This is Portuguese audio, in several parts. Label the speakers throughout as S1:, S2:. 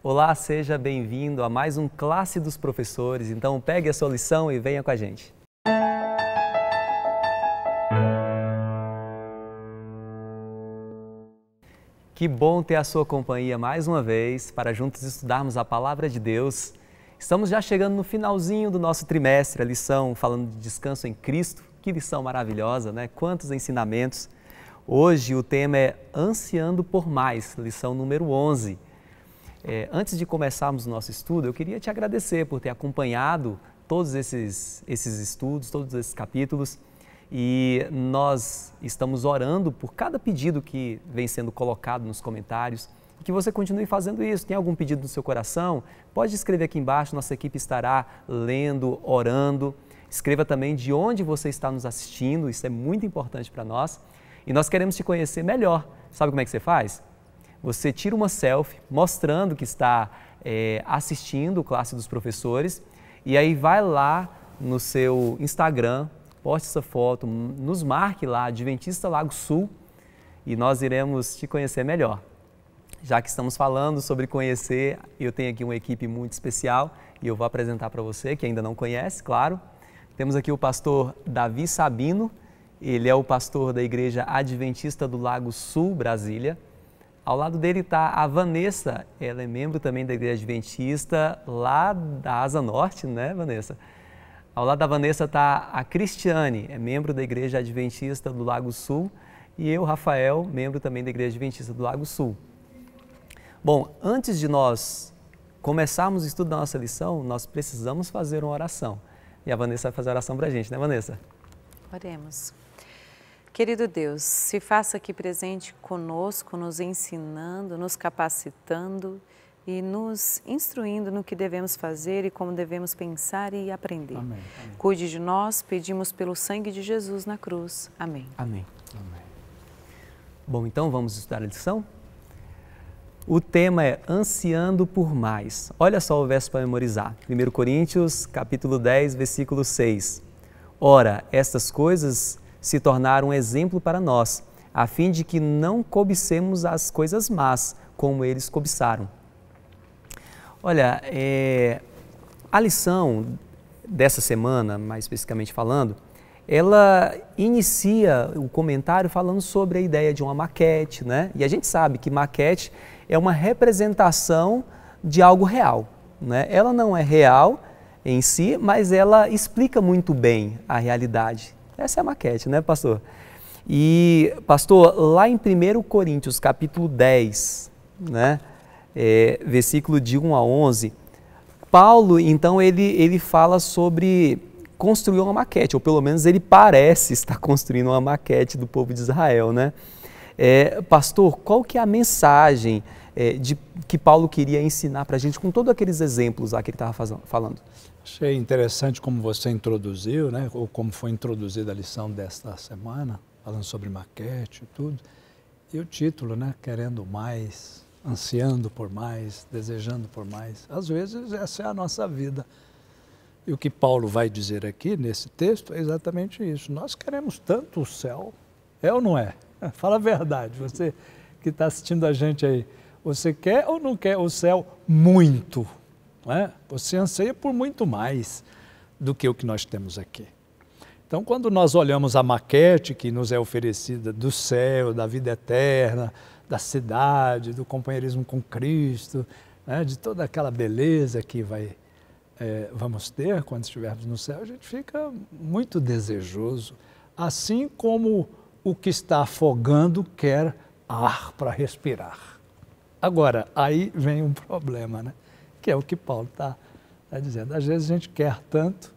S1: Olá, seja bem-vindo a mais um Classe dos Professores. Então pegue a sua lição e venha com a gente. Que bom ter a sua companhia mais uma vez para juntos estudarmos a Palavra de Deus. Estamos já chegando no finalzinho do nosso trimestre, a lição falando de descanso em Cristo. Que lição maravilhosa, né? Quantos ensinamentos! Hoje o tema é Ansiando por Mais, lição número 11. Antes de começarmos o nosso estudo, eu queria te agradecer por ter acompanhado todos esses estudos, todos esses capítulos. E nós estamos orando por cada pedido que vem sendo colocado nos comentários. E que você continue fazendo isso. Tem algum pedido no seu coração? Pode escrever aqui embaixo, nossa equipe estará lendo, orando. Escreva também de onde você está nos assistindo, isso é muito importante para nós. E nós queremos te conhecer melhor. Sabe como é que você faz? Você tira uma selfie mostrando que está assistindo Classe dos Professores e aí vai lá no seu Instagram, poste essa foto, nos marque lá, Adventista Lago Sul, e nós iremos te conhecer melhor. Já que estamos falando sobre conhecer, eu tenho aqui uma equipe muito especial e eu vou apresentar para você, que ainda não conhece, claro. Temos aqui o pastor Davi Sabino, ele é o pastor da Igreja Adventista do Lago Sul, Brasília. Ao lado dele está a Vanessa, ela é membro também da Igreja Adventista lá da Asa Norte, né, Vanessa? Ao lado da Vanessa está a Cristiane, é membro da Igreja Adventista do Lago Sul, e eu, Rafael, membro também da Igreja Adventista do Lago Sul. Bom, antes de nós começarmos o estudo da nossa lição, nós precisamos fazer uma oração. E a Vanessa vai fazer a oração para a gente, né, Vanessa?
S2: Oremos. Querido Deus, se faça aqui presente conosco, nos ensinando, nos capacitando e nos instruindo no que devemos fazer e como devemos pensar e aprender.
S3: Amém. Amém.
S2: Cuide de nós, pedimos pelo sangue de Jesus na cruz. Amém.
S1: Amém.
S3: Amém.
S1: Bom, então vamos estudar a lição? O tema é Ansiando por Mais. Olha só o verso para memorizar. 1 Coríntios, capítulo 10, versículo 6. Ora, estas coisas se tornaram um exemplo para nós, a fim de que não cobicemos as coisas más, como eles cobiçaram. Olha, a lição dessa semana, mais especificamente falando, ela inicia o comentário falando sobre a ideia de uma maquete, né? E a gente sabe que maquete é uma representação de algo real, né? Ela não é real em si, mas ela explica muito bem a realidade. Essa é a maquete, né, pastor? E, pastor, lá em 1 Coríntios, capítulo 10, né, versículo de 1 a 11, Paulo, então, ele fala sobre construir uma maquete, ou pelo menos ele parece estar construindo uma maquete do povo de Israel, né? Pastor, qual que é a mensagem que Paulo queria ensinar para a gente com todos aqueles exemplos lá que ele estava falando?
S3: Achei interessante como você introduziu, né, ou como foi introduzida a lição desta semana, falando sobre maquete e tudo. E o título, né, querendo mais, ansiando por mais, desejando por mais. Às vezes essa é a nossa vida. E o que Paulo vai dizer aqui nesse texto é exatamente isso. Nós queremos tanto o céu, é ou não é? Fala a verdade, você que está assistindo a gente aí. Você quer ou não quer o céu muito? Não é? Você anseia por muito mais do que o que nós temos aqui. Então, quando nós olhamos a maquete que nos é oferecida do céu, da vida eterna, da cidade, do companheirismo com Cristo, né, de toda aquela beleza que vamos ter quando estivermos no céu, a gente fica muito desejoso, assim como o que está afogando quer ar para respirar. Agora, aí vem um problema, né? Que é o que Paulo está dizendo. Às vezes a gente quer tanto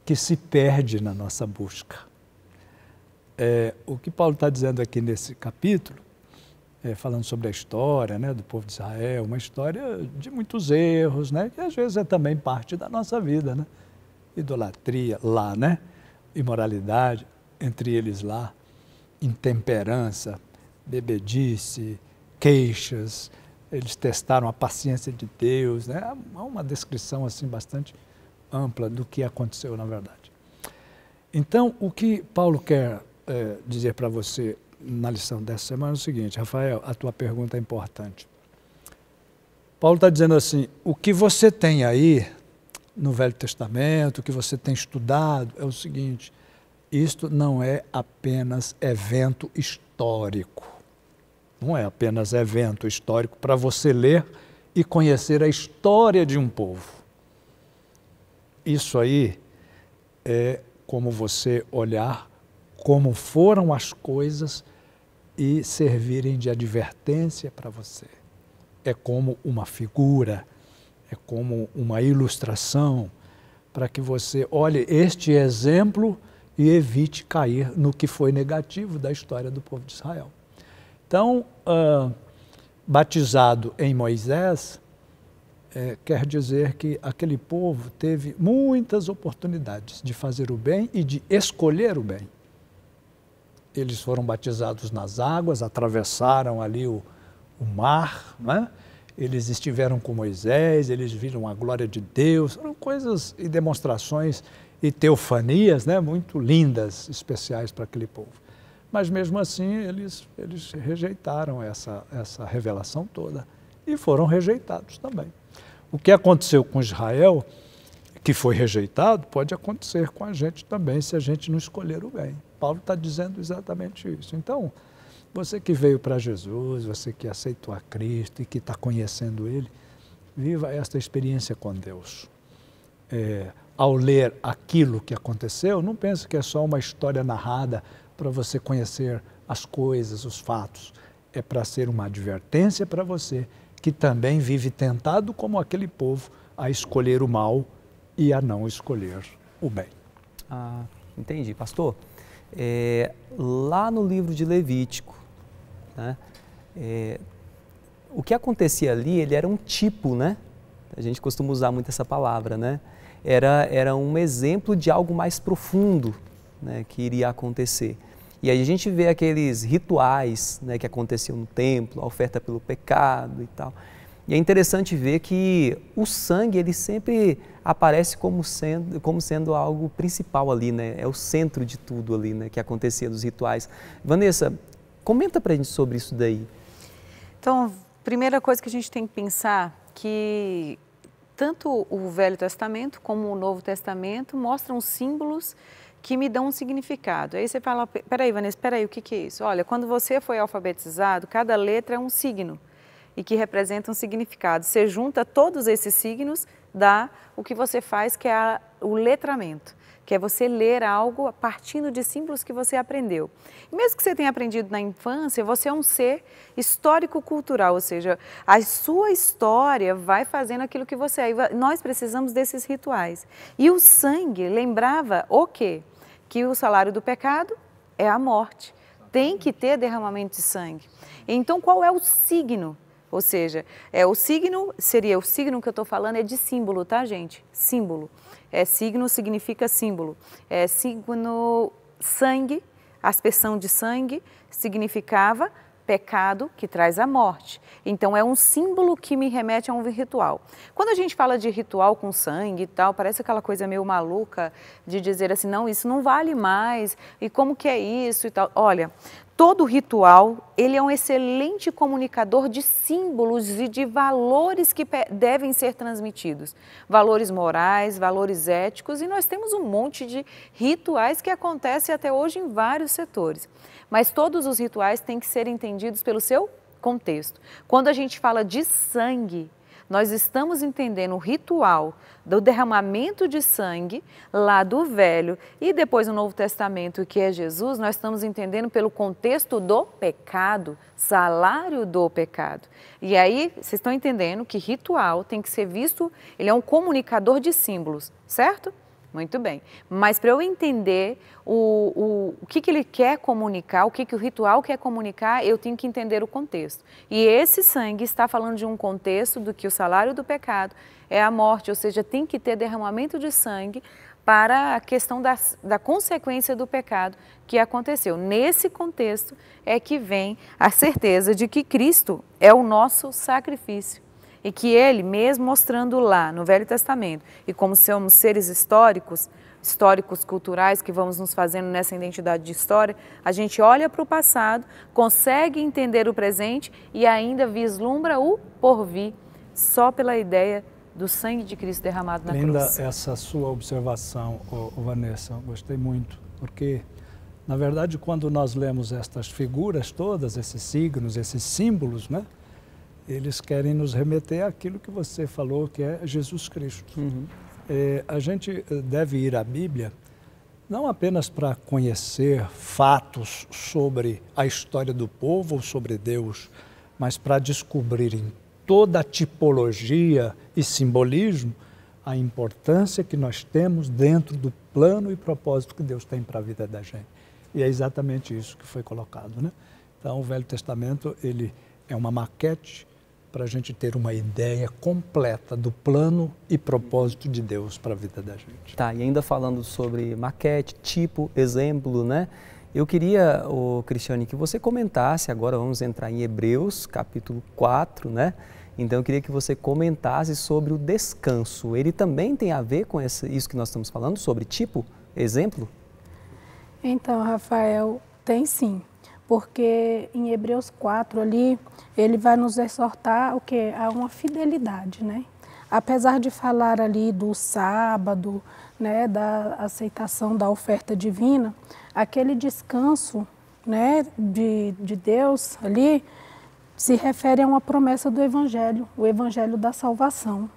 S3: que se perde na nossa busca. O que Paulo está dizendo aqui nesse capítulo, falando sobre a história, né, do povo de Israel, uma história de muitos erros, né, que às vezes é também parte da nossa vida, né? Idolatria lá, né? Imoralidade, entre eles lá, intemperança, bebedice, queixas. Eles testaram a paciência de Deus, né? Há uma descrição assim bastante ampla do que aconteceu na verdade. Então, o que Paulo quer dizer para você na lição dessa semana é o seguinte: Rafael, a tua pergunta é importante. Paulo está dizendo assim, o que você tem aí no Velho Testamento, o que você tem estudado, é o seguinte, isto não é apenas evento histórico. Não é apenas evento histórico para você ler e conhecer a história de um povo. Isso aí é como você olhar como foram as coisas e servirem de advertência para você. É como uma figura, é como uma ilustração para que você olhe este exemplo e evite cair no que foi negativo da história do povo de Israel. Então, batizado em Moisés, quer dizer que aquele povo teve muitas oportunidades de fazer o bem e de escolher o bem. Eles foram batizados nas águas, atravessaram ali o mar, né? Eles estiveram com Moisés, eles viram a glória de Deus, foram coisas e demonstrações e teofanias, né? Muito lindas, especiais para aquele povo. Mas mesmo assim eles rejeitaram essa revelação toda e foram rejeitados também. O que aconteceu com Israel, que foi rejeitado, pode acontecer com a gente também, se a gente não escolher o bem. Paulo está dizendo exatamente isso. Então, você que veio para Jesus, você que aceitou a Cristo e que está conhecendo Ele, viva esta experiência com Deus. Ao ler aquilo que aconteceu, não pense que é só uma história narrada para você conhecer as coisas, os fatos. É para ser uma advertência para você que também vive tentado como aquele povo a escolher o mal e a não escolher o bem.
S1: Ah, entendi. Pastor, lá no livro de Levítico, né, o que acontecia ali, ele era um tipo, né? A gente costuma usar muito essa palavra, né? Era um exemplo de algo mais profundo, né, que iria acontecer. E aí a gente vê aqueles rituais, né, que aconteciam no templo, a oferta pelo pecado e tal. E é interessante ver que o sangue, ele sempre aparece como sendo algo principal ali, né? É o centro de tudo ali, né, que acontecia dos rituais. Vanessa, comenta pra gente sobre isso daí.
S2: Então, primeira coisa que a gente tem que pensar que tanto o Velho Testamento como o Novo Testamento mostram símbolos que me dão um significado. Aí você fala, peraí, Vanessa, peraí, o que é isso? Olha, quando você foi alfabetizado, cada letra é um signo e que representa um significado. Você junta todos esses signos, dá o que você faz, que é o letramento, que é você ler algo partindo de símbolos que você aprendeu. E mesmo que você tenha aprendido na infância, você é um ser histórico-cultural, ou seja, a sua história vai fazendo aquilo que você é. Nós precisamos desses rituais. E o sangue lembrava o quê? Que o salário do pecado é a morte. Tem que ter derramamento de sangue. Então, qual é o signo? Ou seja, o signo que eu estou falando é de símbolo, tá, gente? Símbolo. Signo significa símbolo. Signo, sangue, aspersão de sangue, significava pecado que traz a morte. Então, é um símbolo que me remete a um ritual. Quando a gente fala de ritual com sangue e tal, parece aquela coisa meio maluca de dizer assim, não, isso não vale mais, e como que é isso e tal. Olha, todo ritual, ele é um excelente comunicador de símbolos e de valores que devem ser transmitidos. Valores morais, valores éticos, e nós temos um monte de rituais que acontecem até hoje em vários setores. Mas todos os rituais têm que ser entendidos pelo seu contexto. Quando a gente fala de sangue, nós estamos entendendo o ritual do derramamento de sangue lá do Velho e depois no Novo Testamento, que é Jesus, nós estamos entendendo pelo contexto do pecado, salário do pecado. E aí, vocês estão entendendo que ritual tem que ser visto, ele é um comunicador de símbolos, certo? Muito bem, mas para eu entender o que ele quer comunicar, o que o ritual quer comunicar, eu tenho que entender o contexto. E esse sangue está falando de um contexto do que o salário do pecado é a morte, ou seja, tem que ter derramamento de sangue para a questão da consequência do pecado que aconteceu. Nesse contexto é que vem a certeza de que Cristo é o nosso sacrifício. E que ele, mesmo mostrando lá no Velho Testamento, e como somos seres históricos culturais, que vamos nos fazendo nessa identidade de história, a gente olha para o passado, consegue entender o presente e ainda vislumbra o porvir. só pela ideia do sangue de Cristo derramado na
S3: Linda
S2: cruz.
S3: essa sua observação, Vanessa, gostei muito, porque, na verdade, quando nós lemos estas figuras todas, esses signos, esses símbolos, né, eles querem nos remeter àquilo que você falou, que é Jesus Cristo. A gente deve ir à Bíblia não apenas para conhecer fatos sobre a história do povo ou sobre Deus, mas para descobrir em toda a tipologia e simbolismo a importância que nós temos dentro do plano e propósito que Deus tem para a vida da gente. E é exatamente isso que foi colocado, né? Então, o Velho Testamento, ele é uma maquete para a gente ter uma ideia completa do plano e propósito de Deus para a vida da gente.
S1: Tá, e ainda falando sobre maquete, tipo, exemplo, né? Eu queria, Cristiane, que você comentasse, agora vamos entrar em Hebreus, capítulo 4, né? Então eu queria que você comentasse sobre o descanso. Ele também tem a ver com isso que nós estamos falando, sobre tipo, exemplo?
S4: Então, Rafael, tem sim. Porque em Hebreus 4 ali, ele vai nos exortar o quê? A uma fidelidade, né? Apesar de falar ali do sábado, né, da aceitação da oferta divina, aquele descanso, né, de Deus ali se refere a uma promessa do Evangelho, o Evangelho da salvação.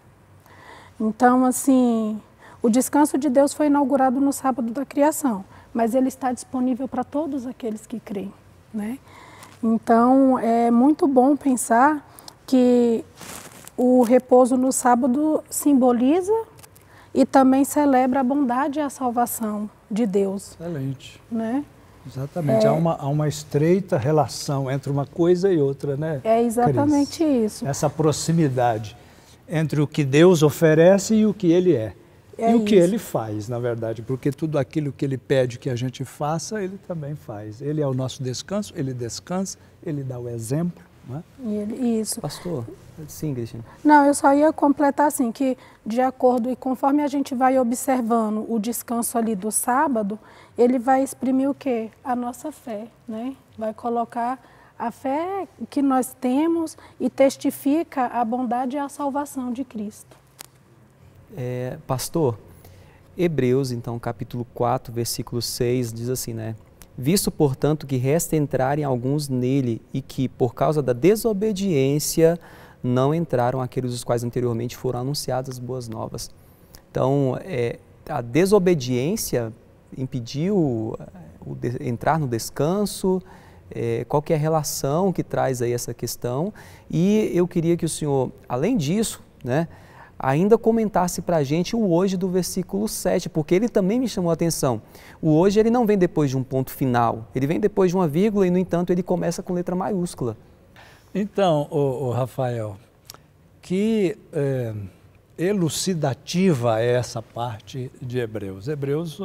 S4: Então, assim, o descanso de Deus foi inaugurado no sábado da criação, mas ele está disponível para todos aqueles que creem, né? Então, é muito bom pensar que o repouso no sábado simboliza e também celebra a bondade e a salvação de Deus.
S3: Excelente.
S4: Né?
S3: Exatamente. Há uma estreita relação entre uma coisa e outra, né?
S4: É exatamente
S3: Cris?
S4: isso.
S3: Essa proximidade entre o que Deus oferece e o que Ele é. E o que Ele faz, na verdade, porque tudo aquilo que Ele pede que a gente faça, Ele também faz. Ele é o nosso descanso, Ele descansa, Ele dá o exemplo. Né?
S4: Isso.
S1: Pastor, sim, Cristina.
S4: Não, eu só ia completar assim, que de acordo e conforme a gente vai observando o descanso ali do sábado, ele vai exprimir o quê? A nossa fé, né? Vai colocar a fé que nós temos e testifica a bondade e a salvação de Cristo.
S1: Pastor, Hebreus, então, capítulo 4, versículo 6, diz assim, né? Visto, portanto, que resta entrarem alguns nele e que, por causa da desobediência, não entraram aqueles os quais anteriormente foram anunciadas as boas novas. Então, a desobediência impediu entrar no descanso. Qual que é a relação que traz aí essa questão? E eu queria que o senhor, além disso, né, ainda comentasse para a gente o hoje do versículo 7, porque ele também me chamou a atenção. O hoje ele não vem depois de um ponto final, ele vem depois de uma vírgula e, no entanto, ele começa com letra maiúscula.
S3: Então, Rafael, que elucidativa é essa parte de Hebreus. Hebreus,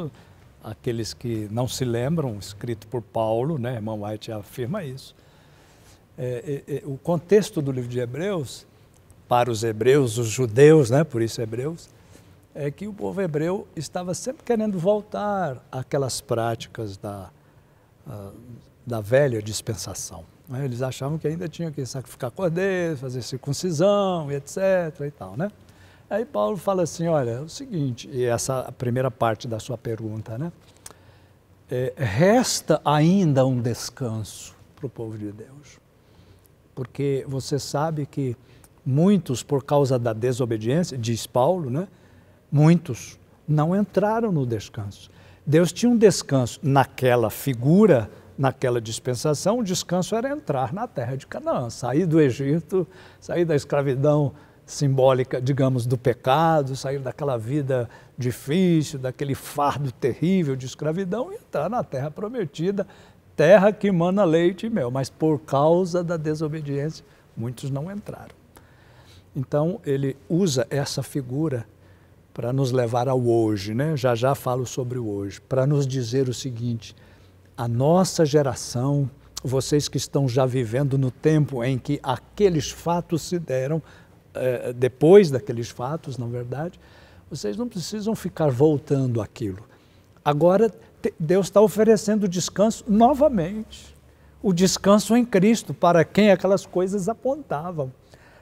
S3: aqueles que não se lembram, escrito por Paulo, né, irmão White afirma isso. O contexto do livro de Hebreus, para os hebreus, os judeus, né, por isso Hebreus, é que o povo hebreu estava sempre querendo voltar àquelas práticas da velha dispensação. Né? Eles achavam que ainda tinham que sacrificar cordeiro, fazer circuncisão, e etc. e tal, né? Aí Paulo fala assim, olha, é o seguinte, e essa é a primeira parte da sua pergunta, né? Resta ainda um descanso para o povo de Deus, porque você sabe que muitos, por causa da desobediência, diz Paulo, né? Muitos não entraram no descanso. Deus tinha um descanso naquela figura, naquela dispensação, o descanso era entrar na terra de Canaã, sair do Egito, sair da escravidão simbólica, digamos, do pecado, sair daquela vida difícil, daquele fardo terrível de escravidão e entrar na terra prometida, terra que mana leite e mel, mas por causa da desobediência, muitos não entraram. Então, ele usa essa figura para nos levar ao hoje, né? Já falo sobre o hoje, para nos dizer o seguinte, a nossa geração, vocês que estão já vivendo no tempo em que aqueles fatos se deram, depois daqueles fatos, na verdade, vocês não precisam ficar voltando àquilo. Agora, Deus está oferecendo descanso novamente, o descanso em Cristo, para quem aquelas coisas apontavam.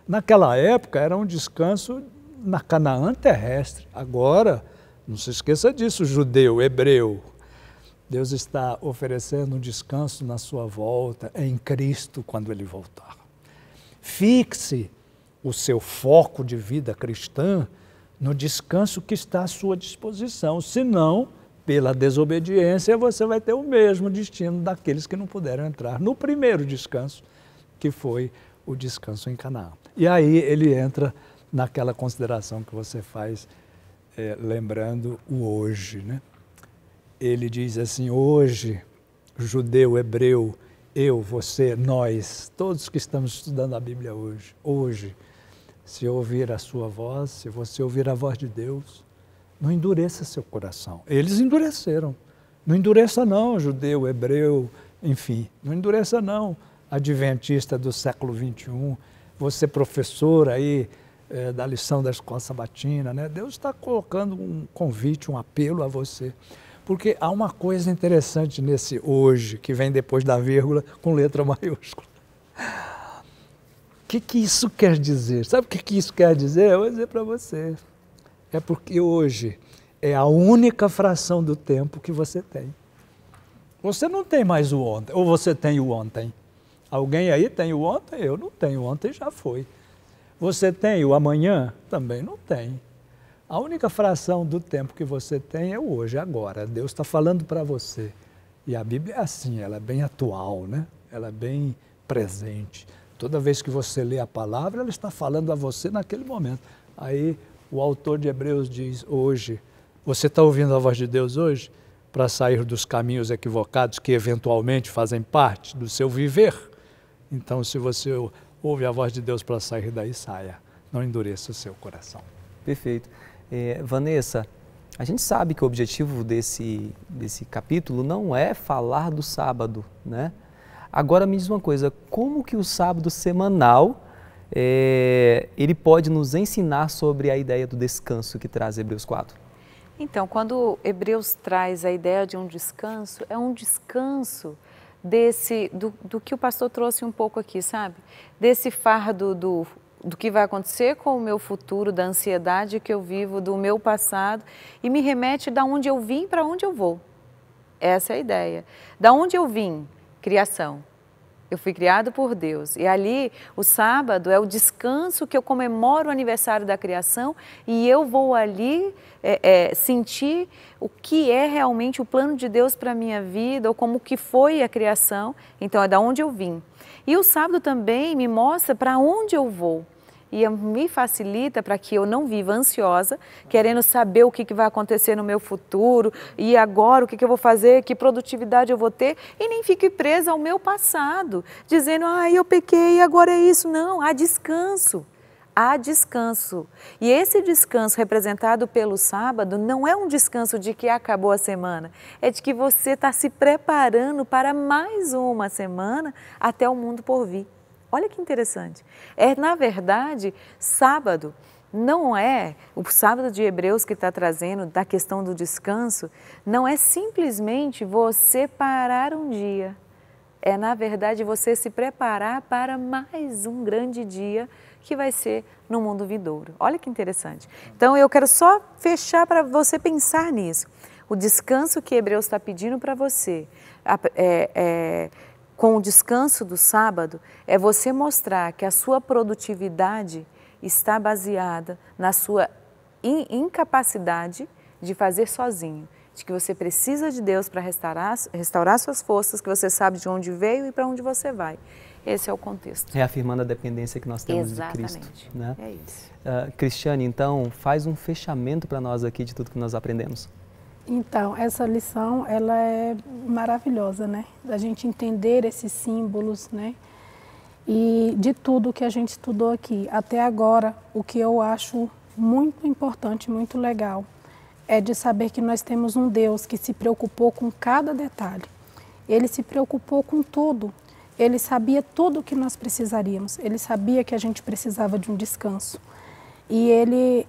S3: Naquela época era um descanso na Canaã terrestre. Agora, não se esqueça disso, judeu, hebreu. Deus está oferecendo um descanso na sua volta, em Cristo, quando Ele voltar. Fixe o seu foco de vida cristã no descanso que está à sua disposição. Senão, pela desobediência, você vai ter o mesmo destino daqueles que não puderam entrar no primeiro descanso, que foi o descanso em Canaã. E aí ele entra naquela consideração que você faz, lembrando o hoje, né? Ele diz assim, hoje, judeu, hebreu, eu, você, nós, todos que estamos estudando a Bíblia hoje, se ouvir a sua voz, se você ouvir a voz de Deus, não endureça seu coração. Eles endureceram. Não endureça não, judeu, hebreu, enfim, não endureça não, adventista do século XXI, você professor aí da lição da escola sabatina, né? Deus está colocando um convite, um apelo a você. Porque há uma coisa interessante nesse hoje, que vem depois da vírgula com letra maiúscula. O que isso quer dizer? Sabe o que isso quer dizer? Eu vou dizer para você. É porque hoje é a única fração do tempo que você tem. Você não tem mais o ontem, ou você tem o ontem. Alguém aí tem o ontem? Eu não tenho, ontem já foi. Você tem o amanhã? Também não tem. A única fração do tempo que você tem é o hoje, agora. Deus está falando para você. E a Bíblia é assim, ela é bem atual, né? Ela é bem presente. Toda vez que você lê a palavra, ela está falando a você naquele momento. Aí o autor de Hebreus diz, hoje, você está ouvindo a voz de Deus hoje? Para sair dos caminhos equivocados que eventualmente fazem parte do seu viver? Então, se você ouve a voz de Deus para sair daí, saia. Não endureça o seu coração.
S1: Perfeito. Vanessa, a gente sabe que o objetivo desse capítulo não é falar do sábado, né? Agora me diz uma coisa, como que o sábado semanal ele pode nos ensinar sobre a ideia do descanso que traz Hebreus 4?
S2: Então, quando Hebreus traz a ideia de um descanso, é um descanso do que o pastor trouxe um pouco aqui, sabe? Desse fardo do que vai acontecer com o meu futuro, da ansiedade que eu vivo, do meu passado, e me remete da onde eu vim para onde eu vou. Essa é a ideia. Da onde eu vim? Criação. Eu fui criado por Deus. E ali, o sábado é o descanso que eu comemoro o aniversário da criação e eu vou ali sentir o que é realmente o plano de Deus para a minha vida ou como que foi a criação. Então, é da onde eu vim. E o sábado também me mostra para onde eu vou. E me facilita para que eu não viva ansiosa, querendo saber o que vai acontecer no meu futuro, e agora o que eu vou fazer, que produtividade eu vou ter, e nem fique presa ao meu passado, dizendo, eu pequei, agora é isso. Não, há descanso. Há descanso. E esse descanso representado pelo sábado não é um descanso de que acabou a semana, é de que você está se preparando para mais uma semana até o mundo por vir. Olha que interessante. Na verdade, sábado não é, o sábado de Hebreus que está trazendo da questão do descanso, não é simplesmente você parar um dia. É, na verdade, você se preparar para mais um grande dia que vai ser no mundo vindouro. Olha que interessante. Então, eu quero só fechar para você pensar nisso. O descanso que Hebreus está pedindo para você, com o descanso do sábado, é você mostrar que a sua produtividade está baseada na sua incapacidade de fazer sozinho, de que você precisa de Deus para restaurar suas forças, que você sabe de onde veio e para onde você vai. Esse é o contexto.
S1: Reafirmando a dependência que nós temos
S2: Exatamente.
S1: de Cristo. Né?
S2: É isso.
S1: Cristiane, então, faz um fechamento para nós aqui de tudo que nós aprendemos.
S4: Então, essa lição, ela é maravilhosa, né? Da gente entender esses símbolos, né? E de tudo que a gente estudou aqui até agora, o que eu acho muito importante, muito legal, é de saber que nós temos um Deus que se preocupou com cada detalhe. Ele se preocupou com tudo. Ele sabia tudo o que nós precisaríamos. Ele sabia que a gente precisava de um descanso. E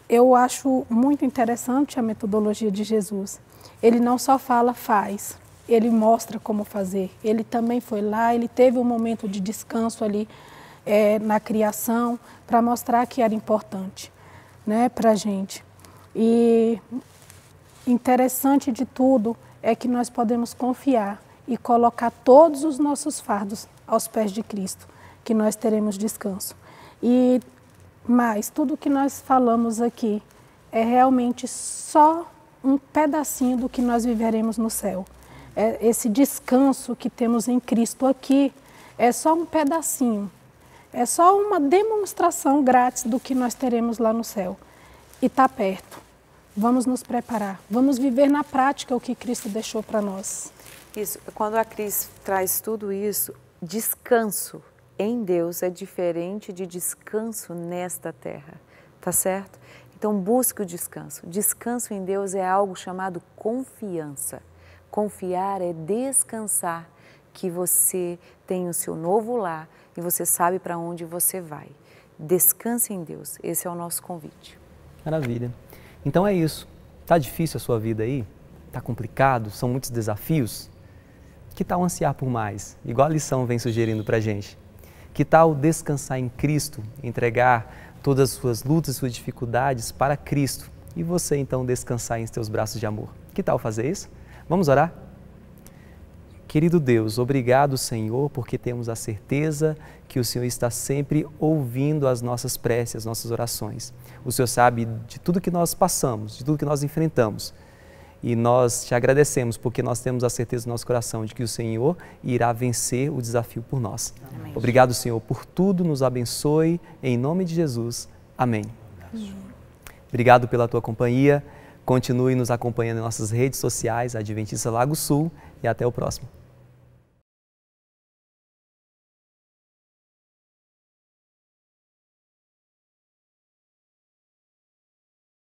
S4: eu acho muito interessante a metodologia de Jesus. Ele não só fala, faz. Ele mostra como fazer. Ele também foi lá, ele teve um momento de descanso ali na criação, para mostrar que era importante, né, para a gente. E interessante de tudo é que nós podemos confiar e colocar todos os nossos fardos aos pés de Cristo, que nós teremos descanso. E mais, tudo que nós falamos aqui é realmente só um pedacinho do que nós viveremos no céu. Esse descanso que temos em Cristo aqui é só um pedacinho, é só uma demonstração grátis do que nós teremos lá no céu. E está perto. Vamos nos preparar, vamos viver na prática o que Cristo deixou para nós.
S2: Isso, quando a Cris traz tudo isso, descanso em Deus é diferente de descanso nesta terra, tá certo? Então busque o descanso. Descanso em Deus é algo chamado confiança. Confiar é descansar que você tem o seu novo lar e você sabe para onde você vai. Descanse em Deus, esse é o nosso convite.
S1: Maravilha. Então é isso. Tá difícil a sua vida aí? Tá complicado? São muitos desafios? Que tal ansiar por mais? Igual a lição vem sugerindo pra gente. Que tal descansar em Cristo, entregar todas as suas lutas e suas dificuldades para Cristo e você então descansar em seus braços de amor? Que tal fazer isso? Vamos orar? Querido Deus, obrigado, Senhor, porque temos a certeza que o Senhor está sempre ouvindo as nossas preces, as nossas orações. O Senhor sabe de tudo que nós passamos, de tudo que nós enfrentamos. E nós te agradecemos porque nós temos a certeza no nosso coração de que o Senhor irá vencer o desafio por nós. Amém. Obrigado, Senhor, por tudo, nos abençoe, em nome de Jesus. Amém. Amém. Obrigado pela tua companhia, continue nos acompanhando em nossas redes sociais, Adventista Lago Sul, e até o próximo.